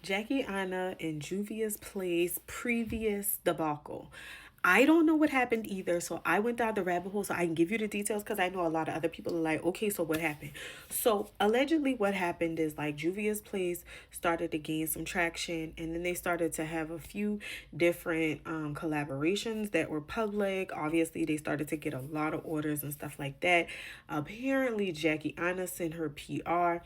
Jackie Aina and Juvia's Place previous debacle. I don't know what happened either, so I went down the rabbit hole so I can give you the details because I know a lot of other people are like, okay, so what happened? So allegedly, what happened is like Juvia's Place started to gain some traction, and then they started to have a few different collaborations that were public. Obviously, they started to get a lot of orders and stuff like that. Apparently, Jackie Aina sent her PR,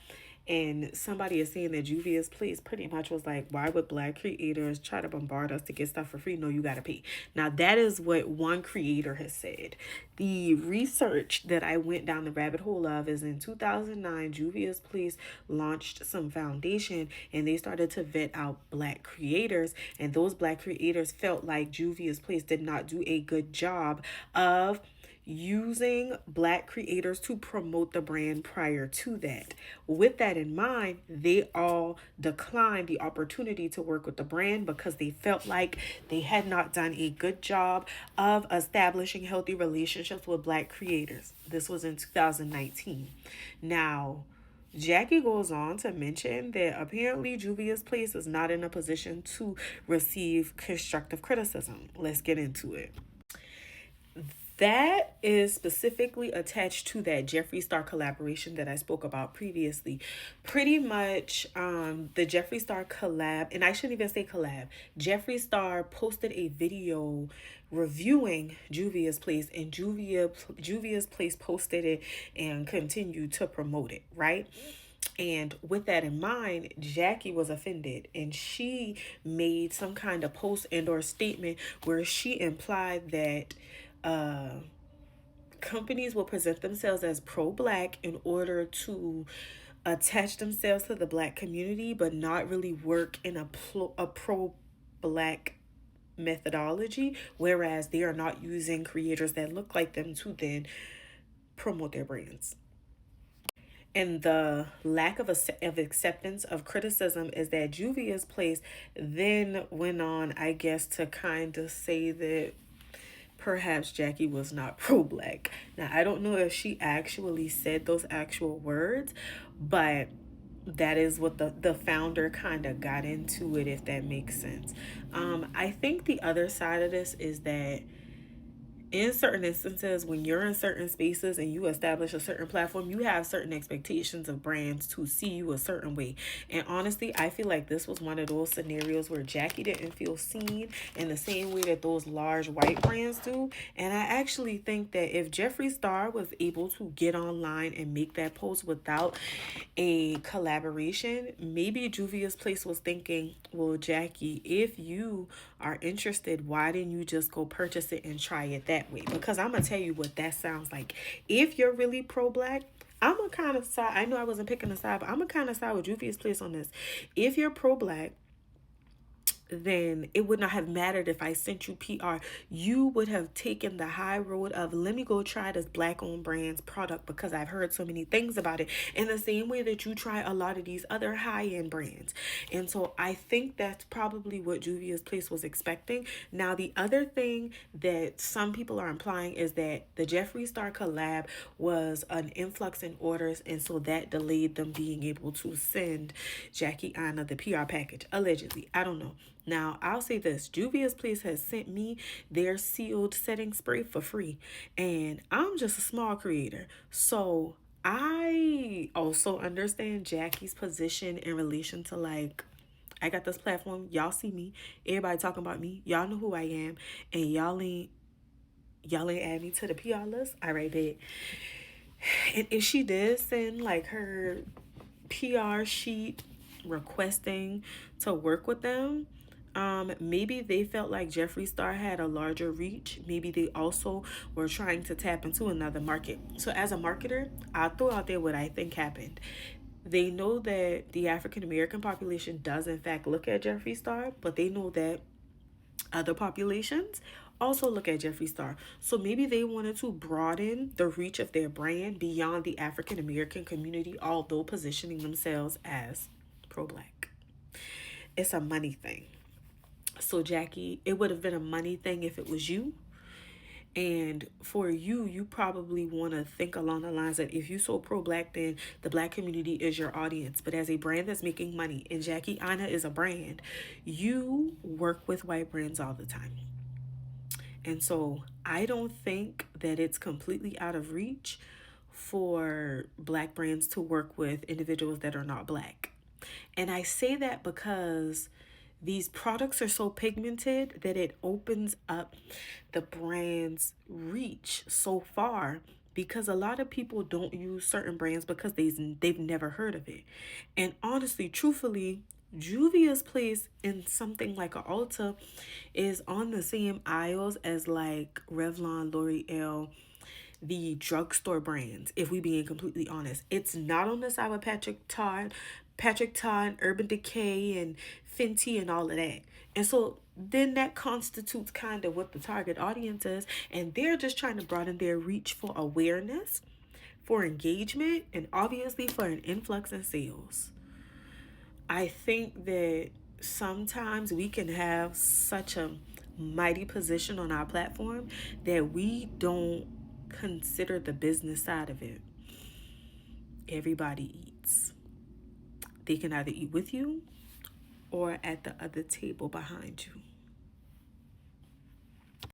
and somebody is saying that Juvia's Place pretty much was like, why would black creators try to bombard us to get stuff for free? No, you gotta pay. Now, that is what one creator has said. The research that I went down the rabbit hole of is in 2009, Juvia's Place launched some foundation and they started to vet out black creators. And those black creators felt like Juvia's Place did not do a good job of using black creators to promote the brand prior to that. With that in mind, they all declined the opportunity to work with the brand because they felt like they had not done a good job of establishing healthy relationships with black creators. This was in 2019. Now, Jackie goes on to mention that apparently Juvia's Place is not in a position to receive constructive criticism. Let's get into it. That is specifically attached to that Jeffree Star collaboration that I spoke about previously. Pretty much, the Jeffree Star collab, and I shouldn't even say collab. Jeffree Star posted a video reviewing Juvia's Place, and Juvia's Place posted it and continued to promote it, right? And with that in mind, Jackie was offended and she made some kind of post and or statement where she implied that uh, companies will present themselves as pro-black in order to attach themselves to the black community, but not really work in a pro-black methodology, whereas they are not using creators that look like them to then promote their brands. And the lack of acceptance of criticism is that Juvia's Place then went on, I guess, to kind of say that perhaps Jackie was not pro-black. Now, I don't know if she actually said those actual words, but that is what the founder kind of got into it, if that makes sense. I think the other side of this is that in certain instances, when you're in certain spaces and you establish a certain platform, you have certain expectations of brands to see you a certain way. And honestly, I feel like this was one of those scenarios where Jackie didn't feel seen in the same way that those large white brands do. And I actually think that if Jeffree Star was able to get online and make that post without a collaboration, maybe Juvia's Place was thinking, well, Jackie, if you are interested, why didn't you just go purchase it and try it that way? Because I'm going to tell you what that sounds like. If you're really pro-black, I'm a kind of side. I know I wasn't picking a side, but I'm a kind of side with Juvia's Place on this. If you're pro-black, then it would not have mattered if I sent you PR. You would have taken the high road of, let me go try this black owned brand's product because I've heard so many things about it, in the same way that you try a lot of these other high end brands. And so I think that's probably what Juvia's Place was expecting. Now, the other thing that some people are implying is that the Jeffree Star collab was an influx in orders, and so that delayed them being able to send Jackie Aina the PR package. Allegedly. I don't know. Now, I'll say this. Juvia's Place has sent me their sealed setting spray for free. And I'm just a small creator. So I also understand Jackie's position in relation to, like, I got this platform. Y'all see me. Everybody talking about me. Y'all know who I am. And y'all ain't add me to the PR list. All right, bet. And if she did send like her PR sheet requesting to work with them, maybe they felt like Jeffree Star had a larger reach. Maybe they also were trying to tap into another market. So as a marketer, I'll throw out there what I think happened. They know that the African American population does in fact look at Jeffree Star, but they know that other populations also look at Jeffree Star. So maybe they wanted to broaden the reach of their brand beyond the African American community, although positioning themselves as pro-black. It's a money thing. So Jackie, it would have been a money thing if it was you. And for you, you probably want to think along the lines that if you so pro-black, then the black community is your audience. But as a brand that's making money, and Jackie Aina is a brand, you work with white brands all the time. And so I don't think that it's completely out of reach for black brands to work with individuals that are not black. And I say that because these products are so pigmented that it opens up the brand's reach so far, because a lot of people don't use certain brands because they've never heard of it. And honestly, truthfully, Juvia's place in something like a Ulta is on the same aisles as like Revlon, L'Oreal, the drugstore brands, if we being completely honest. It's not on the side with Patrick Todd, Urban Decay, and Fenty, and all of that. And so then that constitutes kind of what the target audience is. And they're just trying to broaden their reach for awareness, for engagement, and obviously for an influx in sales. I think that sometimes we can have such a mighty position on our platform that we don't consider the business side of it. Everybody eats. They can either eat with you or at the other table behind you.